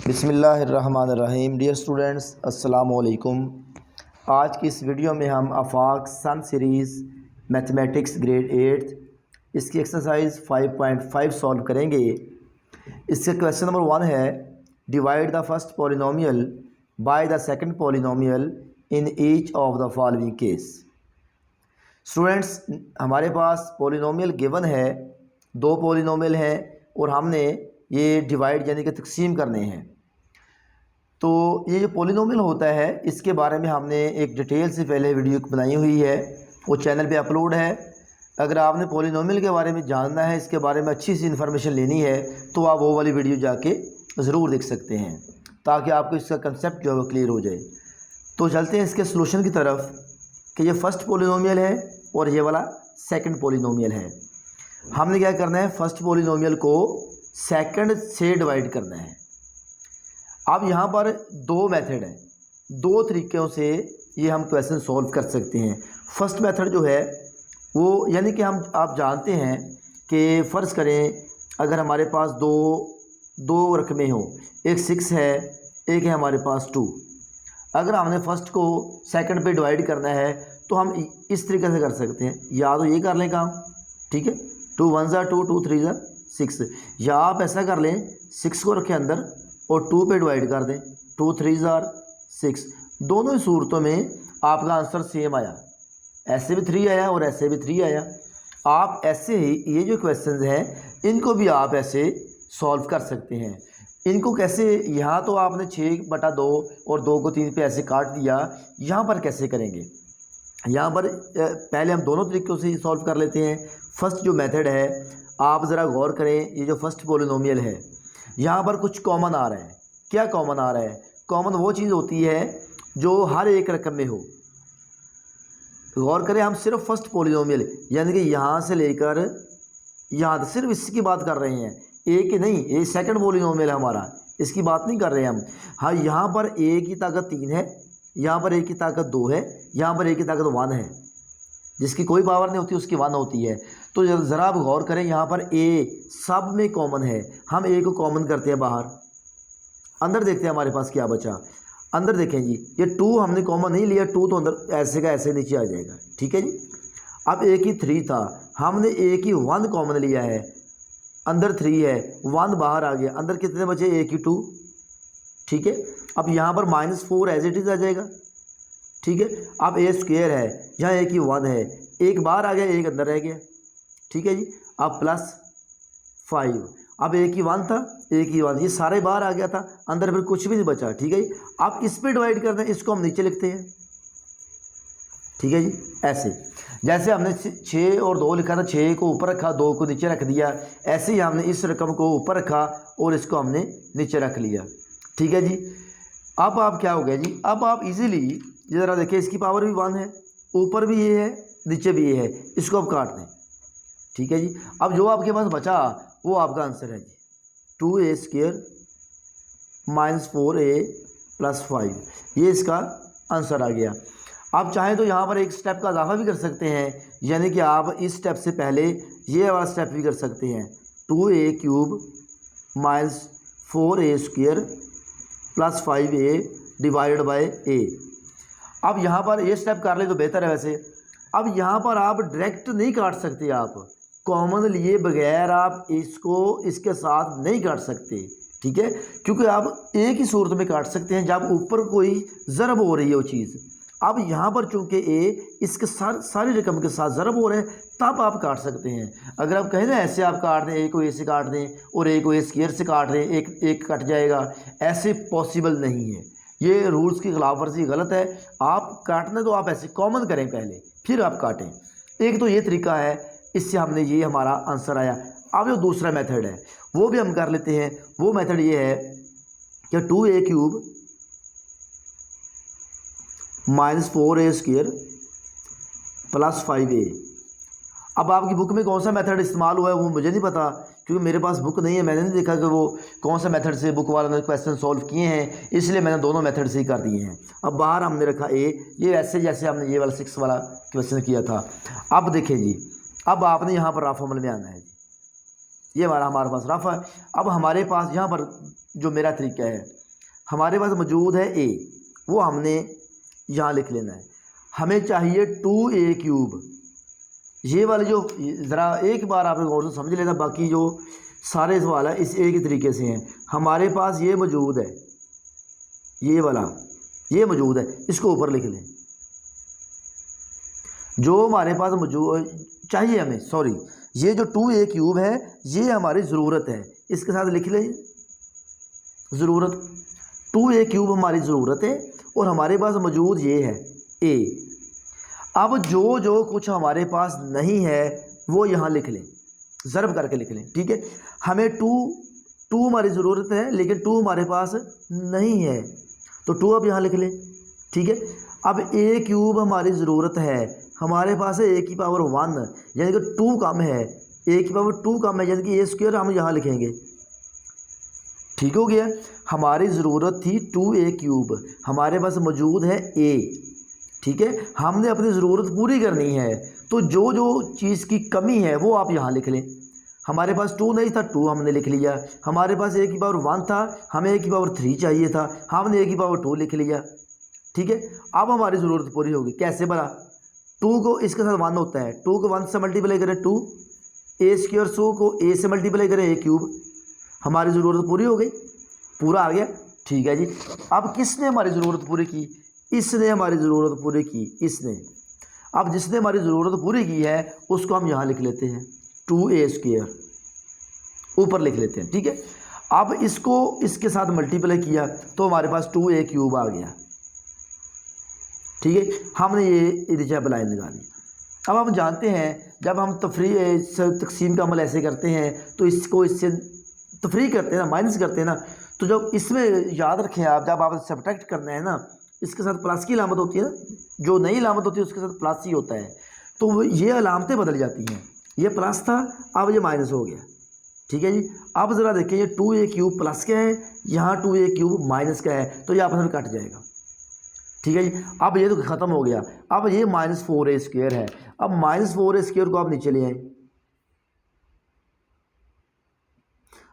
बिस्मिल्लाहिर्रहमानिर्रहीम। Dear students, अस्सलामु अलैकुम। आज की इस वीडियो में हम आफाक सन सीरीज़ मैथमेटिक्स ग्रेड 8 इसकी एक्सरसाइज 5.5 सॉल्व करेंगे। इससे क्वेश्चन नंबर 1 है, divide the first polynomial by the second polynomial in each of the following case. Students, हमारे पास पॉलिनोमियल गिवन है, दो पॉलिनोमियल हैं और हमने ये डिवाइड यानी कि तकसीम करने हैं। तो ये जो पॉलिनोमियल होता है इसके बारे में हमने एक डिटेल से पहले वीडियो बनाई हुई है, वो चैनल पे अपलोड है। अगर आपने पॉलिनोमियल के बारे में जानना है, इसके बारे में अच्छी सी इन्फॉर्मेशन लेनी है, तो आप वो वाली वीडियो जाके ज़रूर देख सकते हैं, ताकि आपको इसका कंसेप्ट जो है वो क्लियर हो जाए। तो चलते हैं इसके सोल्यूशन की तरफ कि ये फर्स्ट पॉलिनोमियल है और ये वाला सेकंड पॉलिनोमियल है। हमने क्या करना है, फर्स्ट पॉलिनोमियल को सेकंड से डिवाइड करना है। अब यहाँ पर दो मेथड हैं, दो तरीक़ों से ये हम क्वेश्चन सॉल्व कर सकते हैं। फर्स्ट मेथड जो है वो यानी कि आप जानते हैं कि फ़र्ज़ करें अगर हमारे पास दो रकमें हों, एक 6 है, एक है हमारे पास 2। अगर हमने फ़र्स्ट को सेकंड पे डिवाइड करना है तो हम इस तरीके से कर सकते हैं, या तो ये कर लें काम, ठीक है, 2 1 ज़ा 2 2 3 ज़ा 6, या आप ऐसा कर लें 6 को रखें अंदर और 2 पे डिवाइड कर दें, 2 3 ज़ा 6। दोनों ही सूरतों में आपका आंसर सेम आया, ऐसे भी 3 आया और ऐसे भी 3 आया। आप ऐसे ही ये जो क्वेश्चंस हैं इनको भी आप ऐसे सॉल्व कर सकते हैं। इनको कैसे, यहाँ तो आपने 6/2 और 2 को 3 पे ऐसे काट दिया, यहाँ पर कैसे करेंगे? यहाँ पर पहले हम दोनों तरीक़ों से सॉल्व कर लेते हैं। फर्स्ट जो मेथड है, आप ज़रा गौर करें, ये जो फर्स्ट पॉलिनोमियल है यहाँ पर कुछ कॉमन आ रहा है। क्या कॉमन आ रहा है? कॉमन वो चीज़ होती है जो हर एक रकम में हो। गौर करें, हम सिर्फ फर्स्ट पॉलिनोमियल यानी कि यहाँ से लेकर यहाँ तक सिर्फ इसकी बात कर रहे हैं, एक ही नहीं, ये सेकंड पॉलिनोमियल है हमारा, इसकी बात नहीं कर रहे हैं हम। हाँ, यहाँ पर ए की ताकत 3 है, यहाँ पर ए की ताकत 2 है, यहाँ पर ए की ताकत 1 है। जिसकी कोई पावर नहीं होती उसकी 1 होती है। तो ज़रा आप गौर करें, यहाँ पर ए सब में कॉमन है, हम ए को कॉमन करते हैं बाहर, अंदर देखते हैं हमारे पास क्या बचा। अंदर देखें जी, ये 2 हमने कॉमन नहीं लिया, 2 तो अंदर ऐसे का ऐसे नीचे आ जाएगा, ठीक है जी। अब ए की 3 था, हमने ए की 1 कॉमन लिया है, अंदर 3 है, 1 बाहर आ गया, अंदर कितने बचे? ए की 2, ठीक है। अब यहाँ पर -4 एज इट इज़ आ जाएगा, ठीक है। अब ए स्क्वायर है, यहाँ ए की 1 है, एक बाहर आ गया, एक अंदर रह गया, ठीक है जी। अब +5, अब ए की 1 था, ए की 1, ये सारे बाहर आ गया था, अंदर फिर कुछ भी नहीं बचा, ठीक है जी। अब इस पे डिवाइड करते हैं, इसको हम नीचे लिखते हैं, ठीक है जी। ऐसे जैसे हमने 6 और 2 लिखा था, 6 को ऊपर रखा, 2 को नीचे रख दिया, ऐसे ही हमने इस रकम को ऊपर रखा और इसको हमने नीचे रख लिया, ठीक है जी। अब आप क्या हो गया जी, अब आप इजीली ज़रा देखिए, इसकी पावर भी 1 है, ऊपर भी ये है, नीचे भी ये है, इसको आप काट दें, ठीक है जी। अब जो आपके पास बचा वो आपका आंसर है जी, 2a² - 4a + 5, ये इसका आंसर आ गया। आप चाहें तो यहाँ पर एक स्टेप का इजाफा भी कर सकते हैं, यानी कि आप इस स्टेप से पहले ये वाला स्टेप भी कर सकते हैं, 2a³ - 4a² + 5a divided by a। अब यहाँ पर ये स्टेप कर ले तो बेहतर है वैसे। अब यहाँ पर आप डायरेक्ट नहीं काट सकते, आप कॉमन लिए बगैर आप इसको इसके साथ नहीं काट सकते, ठीक है, क्योंकि आप एक ही सूरत में काट सकते हैं जब ऊपर कोई ज़रब हो रही है वो चीज़। अब यहाँ पर चूंकि ए इसके सारी रकम के साथ ज़रब हो रहे हैं, तब आप काट सकते हैं। अगर आप कहें ना ऐसे आप काट दें, ए को ए से काट दें और ए को ए स्क्वायर से काट दें, एक कट जाएगा, ऐसे पॉसिबल नहीं है, ये रूल्स की खिलाफ वर्जी गलत है। आप काटने तो आप ऐसे कॉमन करें पहले, फिर आप काटें। एक तो ये तरीका है, इससे हमने ये हमारा आंसर आया। अब जो दूसरा मेथड है वो भी हम कर लेते हैं। वो मेथड ये है कि 2a³ - 4a² + 5a। अब आपकी बुक में कौन सा मेथड इस्तेमाल हुआ है वो मुझे नहीं पता, क्योंकि मेरे पास बुक नहीं है, मैंने नहीं देखा कि वो कौन सा मेथड से बुक वालों ने क्वेश्चन सॉल्व किए हैं, इसलिए मैंने दोनों मेथड से ही कर दिए हैं। अब बाहर हमने रखा ए, ये ऐसे जैसे हमने ये वाला 6 वाला क्वेश्चन किया था। अब देखें जी, अब आपने यहाँ पर रफ अमल में आना है जी, ये हमारे पास रफ है। अब हमारे पास यहाँ पर जो मेरा तरीका है, हमारे पास मौजूद है ए, वो हमने यहाँ लिख लेना है। हमें चाहिए 2a³। ये वाले जो, ज़रा एक बार आप गौर से समझ लेना, बाकी जो सारे सवाल है इस एक ही तरीके से हैं। हमारे पास ये मौजूद है, ये वाला ये मौजूद है, इसको ऊपर लिख लें। जो हमारे पास मौजूद चाहिए हमें, सॉरी, ये जो 2a³ है ये हमारी ज़रूरत है, इसके साथ लिख लें ज़रूरत। 2a³ हमारी ज़रूरत है और हमारे पास मौजूद ये है a। अब जो जो कुछ हमारे पास नहीं है वो यहाँ लिख लें, ज़रब करके लिख लें, ठीक है। हमें टू हमारी ज़रूरत है लेकिन 2 हमारे पास नहीं है, तो 2 अब यहाँ लिख लें, ठीक है। अब a³ हमारी ज़रूरत है, हमारे पास है a⁻1, यानी कि 2 कम है, a⁻2 कम है, यानी कि a² हम यहाँ लिखेंगे, ठीक हो गया। हमारी ज़रूरत थी 2a³, हमारे पास मौजूद है a, ठीक है। हमने अपनी ज़रूरत पूरी करनी है, तो जो जो चीज़ की कमी है वो आप यहाँ लिख लें। हमारे पास 2 नहीं था, 2 हमने लिख लिया। हमारे पास a⁻1 था, हमें a⁻3 चाहिए था, हमने a⁻2 लिख लिया, ठीक है। अब हमारी ज़रूरत पूरी होगी, कैसे भला? 2 को इसके साथ 1 होता है, 2 को 1 से मल्टीप्लाई करें 2, a² 100 को a से मल्टीप्लाई करें a³, हमारी ज़रूरत पूरी हो गई, पूरा आ गया, ठीक है जी। अब किसने हमारी ज़रूरत पूरी की? इसने हमारी ज़रूरत पूरी की, इसने। अब जिसने हमारी ज़रूरत पूरी की है उसको हम यहाँ लिख लेते हैं 2a², ऊपर लिख लेते हैं, ठीक है। अब इसको इसके साथ मल्टीप्लाई किया तो हमारे पास 2a³ आ गया, ठीक है। हमने ये इर्जा लाइन लगा दी। अब हम जानते हैं जब हम तकसीम का अमल ऐसे करते हैं तो इसको इससे तफरी करते हैं ना, माइनस करते हैं ना, तो जब इसमें याद रखें आप, जब आप सब्ट्रैक्ट करना है ना, इसके साथ प्लस की अलामत होती है ना, जो नई अलामत होती है उसके साथ प्लस ही होता है, तो ये अलामतें बदल जाती हैं। ये प्लस था, अब ये माइनस हो गया, ठीक है जी। अब ज़रा देखें ये 2a³ प्लस का है, यहाँ 2a³ माइनस का है, तो ये आपस में कट जाएगा, ठीक है जी। अब ये तो ख़त्म हो गया। अब ये -4a² है, अब -4a² को आप नीचे ले आए,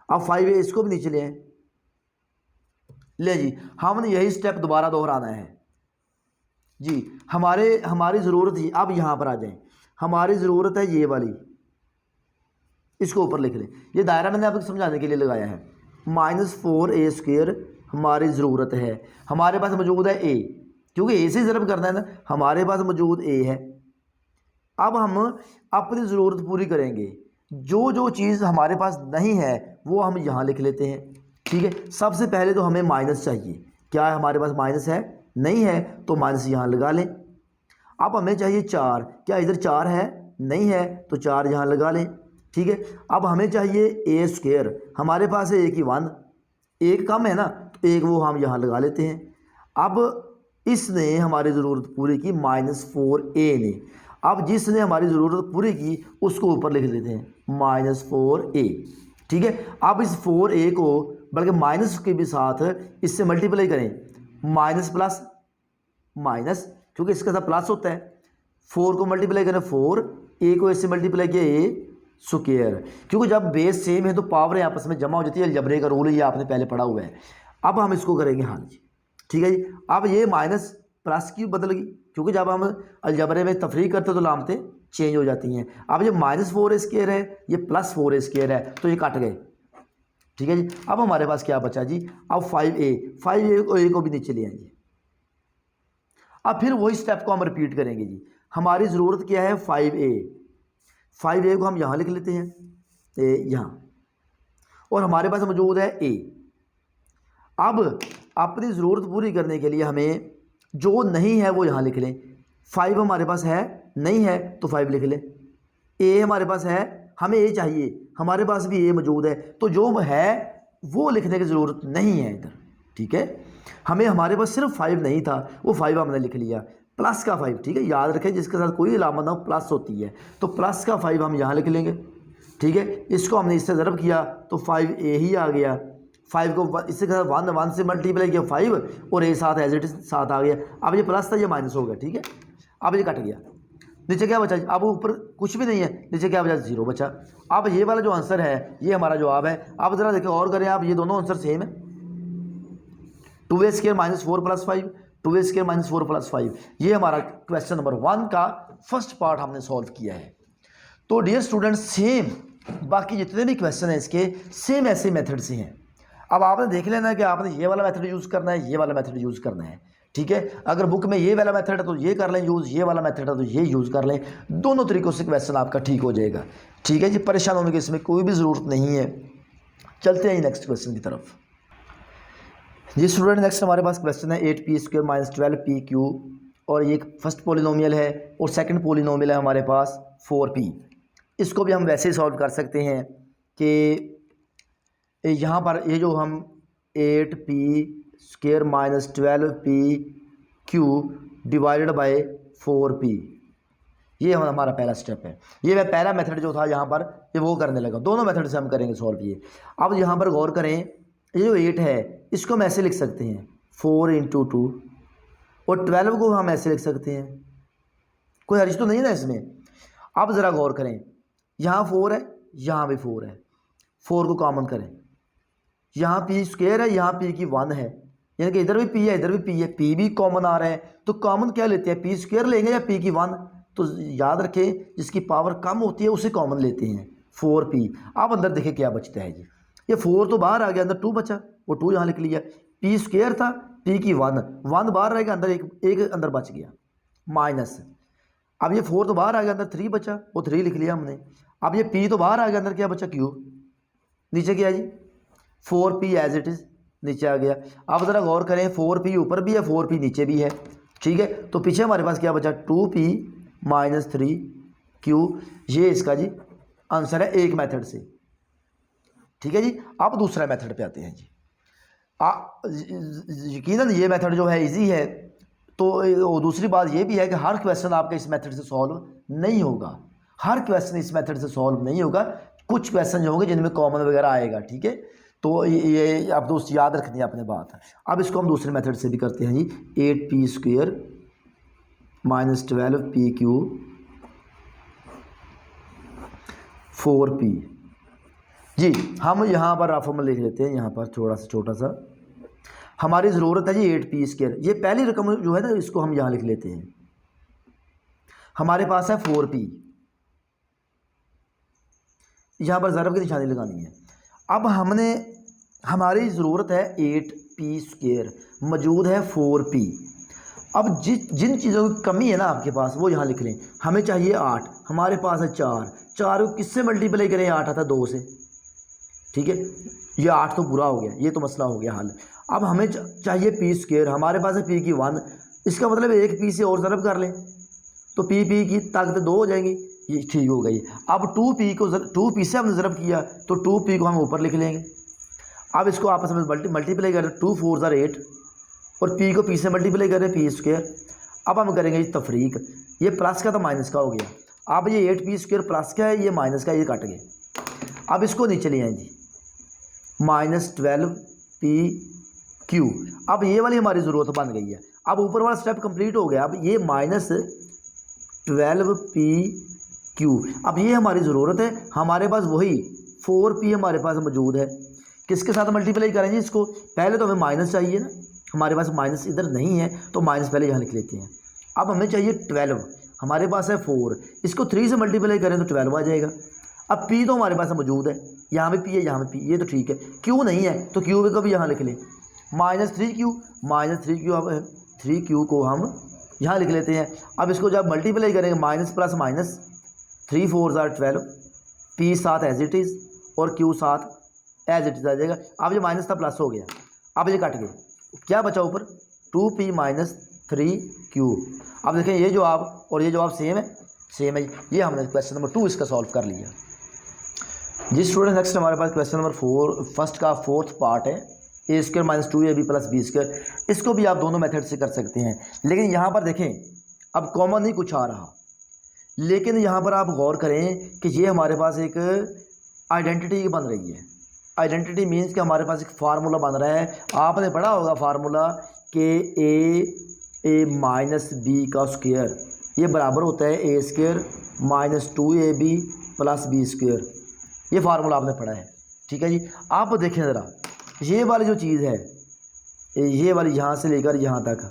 अब 5a इसको भी नीचे ले आए, ले जी। हमने यही स्टेप दोबारा दोहराना है जी। हमारी ज़रूरत ही, अब यहाँ पर आ जाएं, हमारी ज़रूरत है ये वाली, इसको ऊपर लिख लें। ये दायरा मैंने आपको समझाने के लिए लगाया है। -4a² हमारी ज़रूरत है, हमारे पास मौजूद है a, क्योंकि a से ज़रब करना है ना, हमारे पास मौजूद a है। अब हम अपनी ज़रूरत पूरी करेंगे, जो जो चीज़ हमारे पास नहीं है वो हम यहाँ लिख लेते हैं, ठीक है। सबसे पहले तो हमें माइनस चाहिए, क्या है हमारे पास माइनस है? नहीं है, तो माइनस यहाँ लगा लें। अब हमें चाहिए 4, क्या इधर 4 है? नहीं है, तो 4 यहाँ लगा लें, ठीक है। अब हमें चाहिए a², हमारे पास है a⁻1, एक कम है ना, तो एक वो हम यहाँ लगा लेते हैं। अब इसने हमारी ज़रूरत पूरी की, -4a ने। अब जिसने हमारी ज़रूरत पूरी की उसको ऊपर लिख देते हैं -4a, ठीक है। अब इस 4a को बल्कि माइनस के भी साथ इससे मल्टीप्लाई करें, माइनस प्लस माइनस, क्योंकि इसके साथ प्लस होता है। 4 को मल्टीप्लाई करें 4, a को इससे मल्टीप्लाई किया a², क्योंकि जब बेस सेम है तो पावरें आपस में जमा हो जाती है, अलजबरे का रूल है, ये आपने पहले पढ़ा हुआ है। अब हम इसको करेंगे, हाँ जी, ठीक है जी। अब ये माइनस प्लस की बदल गई, क्योंकि जब हम अलजबरे में तफरी करते तो लामतें चेंज हो जाती हैं। अब ये -4a² है, ये +4a² है, तो ये कट गए, ठीक है जी। अब हमारे पास क्या बचा जी? अब 5a को भी नीचे ले आएंगे। अब फिर वही स्टेप को हम रिपीट करेंगे जी। हमारी ज़रूरत क्या है? 5a को हम यहाँ लिख लेते हैं, यहाँ, और हमारे पास मौजूद है a। अब अपनी ज़रूरत पूरी करने के लिए हमें जो नहीं है वो यहाँ लिख लें। 5 हमारे पास है, नहीं है, तो 5 लिख लें। a हमारे पास है, हमें a चाहिए, हमारे पास भी a मौजूद है, तो जो है वो लिखने की ज़रूरत नहीं है इधर, ठीक है। हमें हमारे पास सिर्फ 5 नहीं था, वो 5 हमने लिख लिया, प्लस का 5, ठीक है। याद रखें जिसके साथ कोई अलामत ना हो प्लस होती है, तो प्लस का 5 हम यहाँ लिख लेंगे, ठीक है। इसको हमने इससे ज़रब किया तो 5a ही आ गया। 5 को इससे 1 से मल्टीप्लाई किया 5, और a साथ एज इट इज साथ आ गया। अब ये प्लस था, ये माइनस हो गया, ठीक है। अब ये कट गया, नीचे क्या बचा? अब ऊपर कुछ भी नहीं है, नीचे क्या बचा? 0 बचा। अब ये वाला जो आंसर है ये हमारा जवाब है। अब ज़रा देखिए और करें आप, ये दोनों आंसर सेम है, 2a² minus 4 plus 5, 2a² minus 4 plus 5। ये हमारा क्वेश्चन नंबर 1 का फर्स्ट पार्ट हमने सॉल्व किया है। तो डियर स्टूडेंट सेम बाकी जितने भी क्वेश्चन हैं इसके सेम ऐसे मेथड से हैं। अब आपने देख लेना कि आपने ये वाला मेथड यूज़ करना है, ये वाला मेथड यूज़ करना है, ठीक है। अगर बुक में ये वाला मेथड है तो ये कर लें यूज़, ये वाला मेथड है तो ये यूज़ कर लें। दोनों तरीक़ों से क्वेश्चन आपका ठीक हो जाएगा, ठीक है जी। परेशान होने की इसमें कोई भी ज़रूरत नहीं है। चलते हैं नेक्स्ट क्वेश्चन की तरफ जी स्टूडेंट। नेक्स्ट हमारे पास क्वेश्चन है 8p² माइनस 12pq, और ये फर्स्ट पोलिनोमियल है और सेकंड पोलिनोमियल है हमारे पास 4p। इसको भी हम वैसे ही सॉल्व कर सकते हैं कि यहाँ पर ये जो हम 8p² minus 12pq divided by 4p, ये हमारा पहला स्टेप है। ये मैं पहला मेथड जो था यहाँ पर ये वो करने लगा। दोनों मेथड से हम करेंगे सॉल्व ये। अब यहाँ पर गौर करें, ये जो 8 है इसको हम ऐसे लिख सकते हैं 4 × 2, और 12 को हम ऐसे लिख सकते हैं, कोई हर्ज तो नहीं ना इसमें। अब ज़रा गौर करें, यहाँ 4 है, यहाँ भी 4 है, 4 को कॉमन करें, यहाँ p² है, यहाँ p की 1 है, यानी कि इधर भी p है इधर भी p है, p भी कॉमन आ रहा है। तो कॉमन क्या लेते हैं, p² लेंगे या p की 1? तो याद रखें जिसकी पावर कम होती है उसे कॉमन लेते हैं, 4p। अब अंदर देखें क्या बचता है जी, ये 4 तो बाहर आ गया, अंदर 2 बचा, वो 2 यहाँ लिख लिया। p² था, p की 1 बाहर रहेगा, अंदर एक अंदर बच गया माइनस। अब ये 4 तो बाहर आ गया, अंदर 3 बचा, वो 3 लिख लिया हमने। अब ये p तो बाहर आ गया, अंदर क्या बचा, q, नीचे क्या जी 4p एज इट इज़ नीचे आ गया। अब ज़रा गौर करें, 4p ऊपर भी है 4p नीचे भी है, ठीक है। तो पीछे हमारे पास क्या बचा, 2p माइनस 3q। ये इसका जी आंसर है एक मेथड से, ठीक है जी। अब दूसरा मेथड पे आते हैं जी। यकीनन ये मेथड जो है इजी है। तो दूसरी बात ये भी है कि हर क्वेश्चन आपका इस मेथड से सॉल्व नहीं होगा, हर क्वेश्चन इस मेथड से सॉल्व नहीं होगा। कुछ क्वेश्चन जो होंगे जिनमें कॉमन वगैरह आएगा, ठीक है। तो ये आप दोस्त याद रखनी है अपने बात। अब इसको हम दूसरे मेथड से भी करते हैं जी। 8p² माइनस 12pq 4p जी। हम यहाँ पर रफ में लिख लेते हैं, यहाँ पर थोड़ा सा छोटा सा हमारी ज़रूरत है जी 8p²। ये पहली रकम जो है ना इसको हम यहाँ लिख लेते हैं। हमारे पास है 4p, यहाँ पर ज़रब की निशानी लगानी है। अब हमारी ज़रूरत है 8p², मौजूद है 4p। अब जिन चीज़ों की कमी है ना आपके पास वो यहाँ लिख लें। हमें चाहिए 8, हमारे पास है 4 को किससे मल्टीप्लाई करें, 8 आता है 2 से, ठीक है। ये 8 तो पूरा हो गया, ये तो मसला हो गया हल। अब हमें चाहिए p², हमारे पास है p की 1, इसका मतलब एक p से और ज़रब कर लें तो p की ताकत 2 हो जाएंगी, ये ठीक हो गई। अब 2p से हमने ज़रब किया तो 2p को हम ऊपर लिख लेंगे। अब इसको आपस में मल्टीप्लाई करें, 2 4 = 8 और p को p से मल्टीप्लाई करें p²। अब हम करेंगे तफरीक, ये प्लस का तो माइनस का हो गया। अब ये 8p² प्लस का है, ये माइनस का, ये कट गए। अब इसको नीचे ले आए जी, माइनस 12pq। अब ये वाली हमारी ज़रूरत बन गई है। अब ऊपर वाला स्टेप कंप्लीट हो गया। अब ये माइनस 12pq, अब ये हमारी ज़रूरत है। हमारे पास वही 4p हमारे पास मौजूद है, किसके साथ मल्टीप्लाई करेंगे इसको, पहले तो हमें माइनस चाहिए ना, हमारे पास माइनस इधर नहीं है तो माइनस पहले यहाँ लिख लेते हैं। अब हमें चाहिए 12, हमारे पास है 4, इसको 3 से मल्टीप्लाई करें तो 12 आ जाएगा। अब p तो हमारे पास मौजूद है, यहाँ पे p है, यहाँ पे p, ये तो ठीक है। q नहीं है तो q को भी यहाँ लिख लें, -3q, अब 3q को हम यहाँ लिख लेते हैं। अब इसको जब मल्टीप्लाई करेंगे माइनस प्लस माइनस, 3 4 = 12, p साथ एज इट इज़ और q साथ एज इट इज़ आ जाएगा। अब ये माइनस था प्लस हो गया, अब ये कट गए, क्या बचा ऊपर 2p माइनस 3q। अब देखें ये जवाब और ये जवाब सेम है। ये हमने क्वेश्चन नंबर 2 इसका सॉल्व कर लिया जी स्टूडेंट। नेक्स्ट हमारे पास क्वेश्चन नंबर 4 फर्स्ट का 4th पार्ट है, a² minus 2ab plus b²। इसको भी आप दोनों मेथड से कर सकते हैं, लेकिन यहाँ पर देखें अब कॉमन नहीं कुछ आ रहा, लेकिन यहाँ पर आप गौर करें कि ये हमारे पास एक आइडेंटिटी बन रही है। आइडेंटिटी मीन्स कि हमारे पास एक फार्मूला बन रहा है। आपने पढ़ा होगा फार्मूला कि a माइनस b का स्क्वायर ये बराबर होता है a² minus 2ab plus b²। ये फार्मूला आपने पढ़ा है, ठीक है जी। आप देखें ज़रा, ये वाली जो चीज़ है ये वाली यहाँ से लेकर यहाँ तक,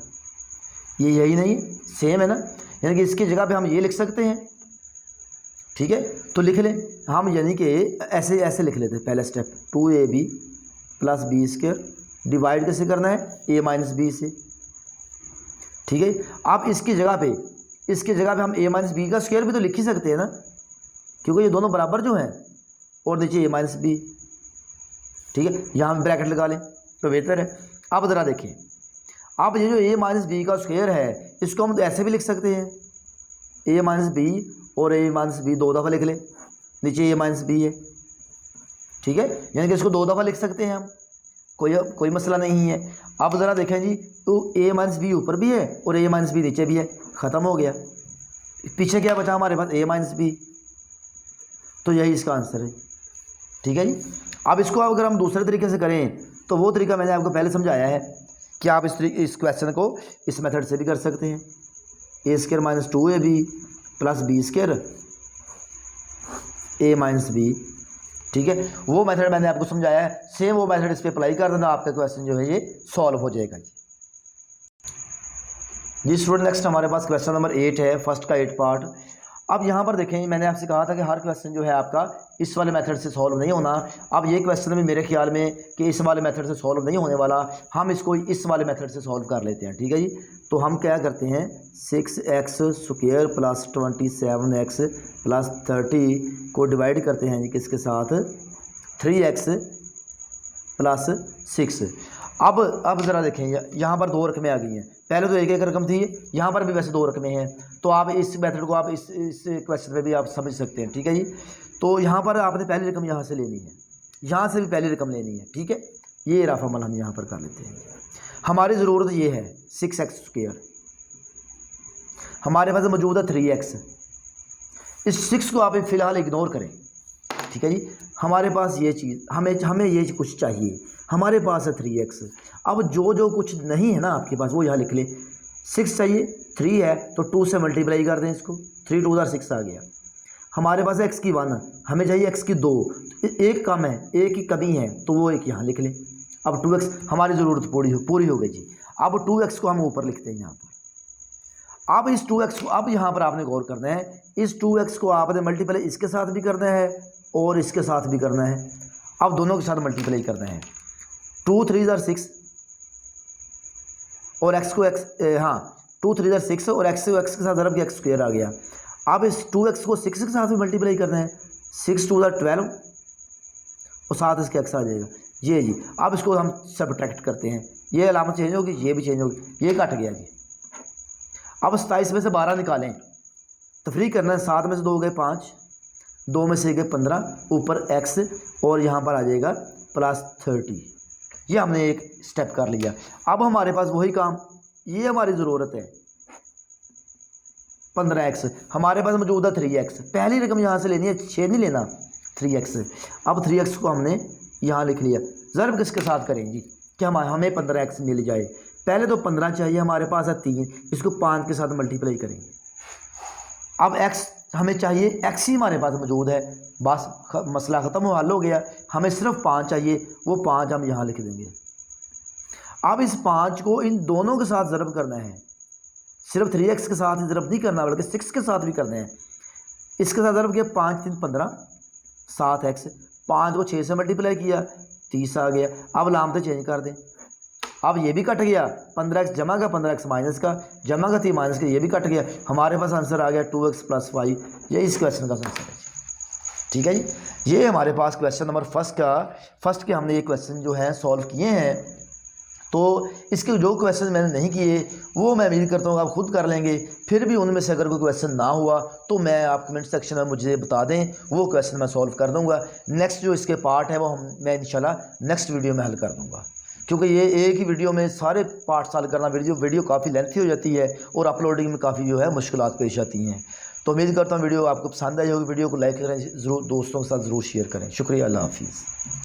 ये यही नहीं सेम है ना, यानी कि इसकी जगह पे हम ये लिख सकते हैं। ठीक है, तो लिख लें हम, यानी कि ऐसे ऐसे लिख लेते हैं। पहला step 2ab plus B square, divide कैसे करना है, a माइनस बी से। ठीक है, आप इसकी जगह पे हम a माइनस बी का स्क्वायर भी तो लिख ही सकते हैं ना, क्योंकि ये दोनों बराबर जो हैं, और नीचे a माइनस बी। ठीक है, यहाँ हम ब्रैकेट लगा लें तो बेहतर है। अब ज़रा देखें, अब ये जो a माइनस बी का स्क्वायर है, इसको हम तो ऐसे भी लिख सकते हैं, a माइनस बी और a माइनस बी 2 दफ़ा लिख लें, नीचे a माइनस बी है। ठीक है, यानी कि इसको 2 दफ़ा लिख सकते हैं हम, कोई मसला नहीं है। अब ज़रा देखें जी, तो a माइनस बी ऊपर भी है और a माइनस बी नीचे भी है, ख़त्म हो गया। पीछे क्या बचा हमारे पास, a माइनस बी, तो यही इसका आंसर है। ठीक है जी। अब इसको अगर हम दूसरे तरीके से करें तो वो तरीका मैंने आपको पहले समझाया है कि आप इस क्वेश्चन को इस मेथड से भी कर सकते हैं, a square minus 2ab plus B square a minus B. ठीक है, वो मेथड मैंने आपको समझाया है, सेम वो मेथड इस पर अप्लाई कर देना, आपका क्वेश्चन जो है ये सॉल्व हो जाएगा जी स्टूडेंट। नेक्स्ट हमारे पास क्वेश्चन नंबर 8 है, फर्स्ट का 8 पार्ट। अब यहाँ पर देखें, मैंने आपसे कहा था कि हर क्वेश्चन जो है आपका इस वाले मेथड से सॉल्व नहीं होना। अब ये क्वेश्चन भी मेरे ख्याल में कि इस वाले मेथड से सॉल्व नहीं होने वाला, हम इसको इस वाले मेथड से सॉल्व कर लेते हैं। ठीक है जी, तो हम क्या करते हैं, 6x square plus 27x plus 30 को डिवाइड करते हैं जी किसके साथ, 3x प्लस 6। अब ज़रा देखें, यहाँ पर 2 रकमें आ गई हैं, पहले तो एक रकम थी, यहाँ पर भी वैसे 2 रकमें हैं, तो आप इस मेथड को आप इस क्वेश्चन में भी आप समझ सकते हैं। ठीक है जी, तो यहाँ पर आपने पहली रकम यहाँ से लेनी है, यहाँ से भी पहली रकम लेनी है। ठीक है, ये रफ अमल हम यहाँ पर कर लेते हैं। हमारी ज़रूरत ये है 6x स्क्वायर, हमारे पास मौजूद है 3x, इस 6 को आप फ़िलहाल इग्नोर करें। ठीक है जी, हमारे पास ये चीज़ हमें ये कुछ चाहिए, हमारे पास है 3x। अब जो कुछ नहीं है ना आपके पास वो यहाँ लिख ले, 6 चाहिए, 3 है तो 2 से मल्टीप्लाई कर दें इसको, 3 2 6 आ गया। हमारे पास x की 1, हमें चाहिए x की 2, एक कम है, एक की कमी है, तो वो एक यहाँ लिख लें। अब 2x हमारी ज़रूरत पूरी हो गई जी। अब 2x को हम ऊपर लिखते हैं यहाँ पर। अब इस 2x को, अब यहाँ पर आपने गौर करना है, इस 2x को आपने मल्टीप्लाई इसके साथ भी करना है और इसके साथ भी करना है। अब दोनों के साथ मल्टीप्लाई करना है, 2 3 6 और x को 2 3 6 और x को x के साथ ज़रब के x स्क्वायर आ गया। अब इस 2x को 6 के साथ भी मल्टीप्लाई करना है, 6 2 12 और साथ इसके x आ जाएगा ये जी। अब इसको हम सबट्रैक्ट करते हैं, ये अलामत चेंज होगी, ये भी चेंज होगी, ये कट गया जी। अब 27 में से 12 निकालें, तफरीक करना है, 7 में से 2 गए 5, 2 में से गए 15, ऊपर x और यहाँ पर आ जाएगा प्लस 30। ये हमने एक स्टेप कर लिया। अब हमारे पास वही काम, ये हमारी ज़रूरत है 15x, हमारे पास मौजूद है 3x, पहली रकम यहाँ से लेनी है, 6 नहीं लेना, 3x। अब 3x को हमने यहाँ लिख लिया, ज़रब किसके साथ करें जी कि हमें 15x मिल जाए। पहले तो 15 चाहिए, हमारे पास है 3, इसको 5 के साथ मल्टीप्लाई करेंगे। अब x हमें चाहिए, x ही हमारे पास मौजूद है, बस मसला ख़त्म हल हो गया। हमें सिर्फ 5 चाहिए, वो 5 हम यहाँ लिख देंगे। अब इस 5 को इन दोनों के साथ ज़रब करना है, सिर्फ 3x के साथ ही ज़रब नहीं करना बल्कि 6 के साथ भी करना है। इसके साथ ज़रब किया, 5 3 15, 7x, 5 को 6 से मल्टीप्लाई किया, 30 आ गया। अब लामते चेंज कर दें, अब ये भी कट गया, 15x जमा का 15x माइनस का, जमा का 3 माइनस का, ये भी कट गया। हमारे पास आंसर आ गया 2x प्लस 5। ये इस क्वेश्चन का आंसर है। ठीक है जी, ये हमारे पास क्वेश्चन नंबर फर्स्ट के हमने ये क्वेश्चन जो है सॉल्व किए हैं। तो इसके जो क्वेश्चन मैंने नहीं किए वो मैं उम्मीद करता हूँ आप खुद कर लेंगे। फिर भी उनमें से अगर कोई क्वेश्चन ना हुआ तो मैं आप कमेंट सेक्शन में मुझे बता दें, वो क्वेश्चन मैं सॉल्व कर दूँगा। नेक्स्ट जो इसके पार्ट है वो मैं इंशाल्लाह नेक्स्ट वीडियो में हल कर दूँगा, क्योंकि ये एक ही वीडियो में सारे पार्ट सॉल्व करना वीडियो काफ़ी लेंथी हो जाती है और अपलोडिंग में काफ़ी जो है मुश्किलात पेश आती हैं। तो उम्मीद करता हूँ वीडियो आपको पसंद आई होगी। वीडियो को लाइक करें, ज़रूर दोस्तों के साथ ज़रूर शेयर करें। शुक्रिया, अल्लाह हाफिज़।